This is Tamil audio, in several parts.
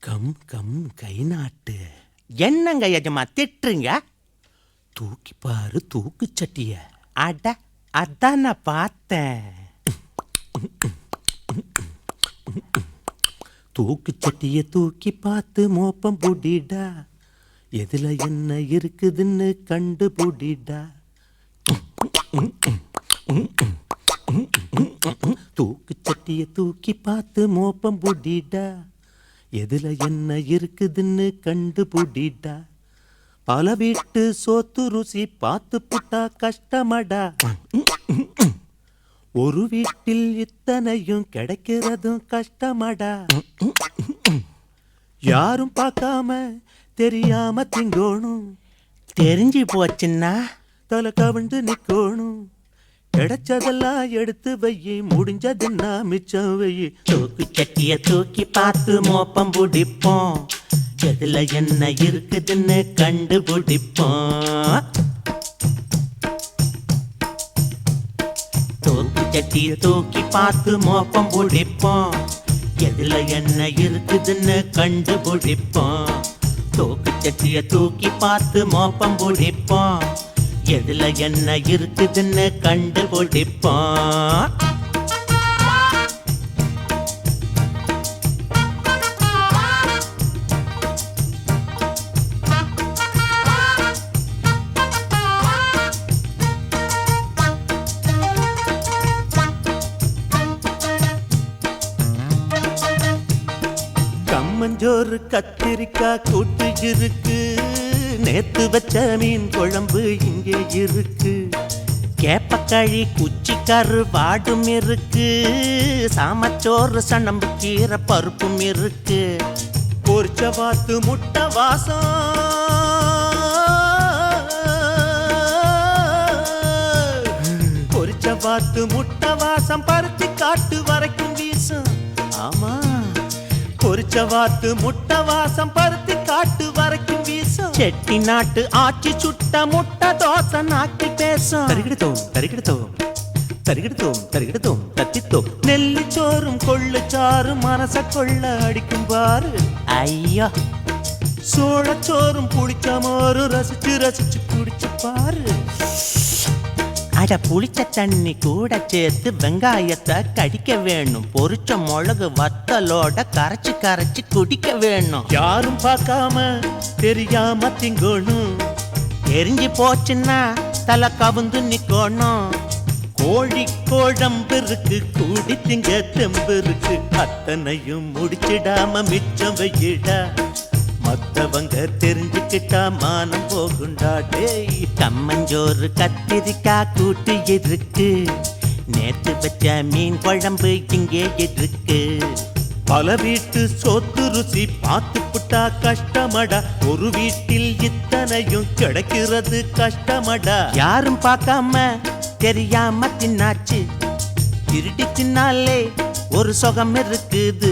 கம் கம் கை நாட்டு. என்னங்க எஜமா திட்டுறீங்க? தூக்கி பாரு தூக்கு சட்டிய. அட அதான் நான் பார்த்தேன். தூக்கு சட்டிய தூக்கி பார்த்து மோப்பம் புடிடா, எதுல என்ன இருக்குதுன்னு கண்டு புடிடா. தூக்கு சட்டிய தூக்கி பார்த்து மோப்பம் புடிடா, எதுல என்ன இருக்குதுன்னு கண்டு புடிடா. பல வீட்டு சோத்து ருசி பார்த்து புட்டா கஷ்டமடா. ஒரு வீட்டில் இத்தனையும் கிடைக்கிறதும் கஷ்டமடா. யாரும் பார்க்காம தெரியாம திங்கோணும், தெரிஞ்சு போச்சுன்னா தலை கவிழ்ந்து நிக்கோணும். கிடைச்சதெல்லாம் எடுத்து வையி, முடிஞ்சதுன்னா மிச்சம் வையி. தூக்கு சட்டிய தூக்கி பார்த்து மோப்பம் பிடிப்போம், எதுல என்ன இருக்குதுன்னு கண்டுபிடிப்போம். தூக்கு சட்டிய தூக்கி பார்த்து மோப்பம் பிடிப்போம், எதுல என்ன இருக்குதுன்னு கண்டுபிடிப்போம். தூக்கு சட்டிய தூக்கி பார்த்து மோப்பம் பிடிப்போம், எதுல என்ன இருக்குதுன்னு கண்டுபிடிப்போம். கம்மஞ்சோறு கத்திரிக்காய் கூட்டு இருக்கு, நேத்து வச்ச மீன் குழம்பு இங்கே இருக்கு. கேப்பக்களி குச்சிக்கரு வாடும் இருக்கு, சாமச்சோறு சணம்பு கீரை பருப்பும் இருக்கு. பொரிச்ச வாத்து முட்டை வாசம், பொரிச்ச வாத்து முட்டை வாசம் பருத்தி காட்டு வரைக்கும் வீசும். ஆமா, பொரிச்ச வாத்து முட்டை வாசம் பருத்தி காட்டு வரைக்கும் வீசும். செட்டி நாட்டு ஆச்சி சுட்ட முட்டை தோசை நாக்கி பேசும். தருகிடுத்தோம் தருகிடுத்தோம் தருகிடுத்தோம் தருகிடுத்தோம் தத்தித்தோம். நெல்லிச்சோறும் கொள்ளுச்சாரும் மனச கொள்ள அடிக்கும் பாரு. ஐயோ, சோளச்சோறும் புளிச்ச மோரும் ரசிச்சு ரசிச்சு குடிச்சு பாரு. அட புளிச்ச தண்ணி கூட சேர்த்து வெங்காயத்தை கடிக்க வேணும், பொரிச்ச மிளகு வத்தலோட கரைச்சு கரைச்சு குடிக்க வேணும். யாரும் பார்க்காம தெரியாம திங்கணும், தெரிஞ்சு போச்சுன்னா தலை கவுந்து நிக்கணும். கோழி குழம்பு இருக்கு, கூடி திங்க தெம்பு இருக்கு. அத்தனையும் முடிச்சிடாம மிச்சம் வையிடா, மத்தவங்க தெரிஞ்சுக்கிட்டா மானம் போகுண்டா. டேய், கம்மஞ்சோறு கத்திரிக்காய் கூட்டு இருக்கு, நேத்து வச்ச மீன் குழம்பு இங்கே இருக்கு. பல வீட்டு சோத்து ருசி பார்த்து புட்டா கஷ்டமடா. ஒரு வீட்டில் இத்தனையும் கிடைக்கிறது கஷ்டமடா. யாரும் பார்க்காம தெரியாம தின்னாச்சு, திருடி தின்னாலே ஒரு சுகம் இருக்குது.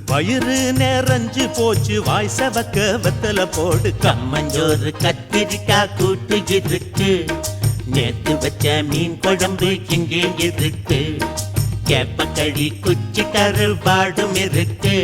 வயிறு நிறைஞ்சு போச்சு, வாய் சவக்க வெத்தல போடு. கம்மஞ்சோறு கத்திரிக்காய் கூட்டு இருக்கு, நேத்து வச்ச மீன் குழம்பு இங்கே இருக்கு. கேப்பக்களி குச்சி கருவாடும் இருக்கு,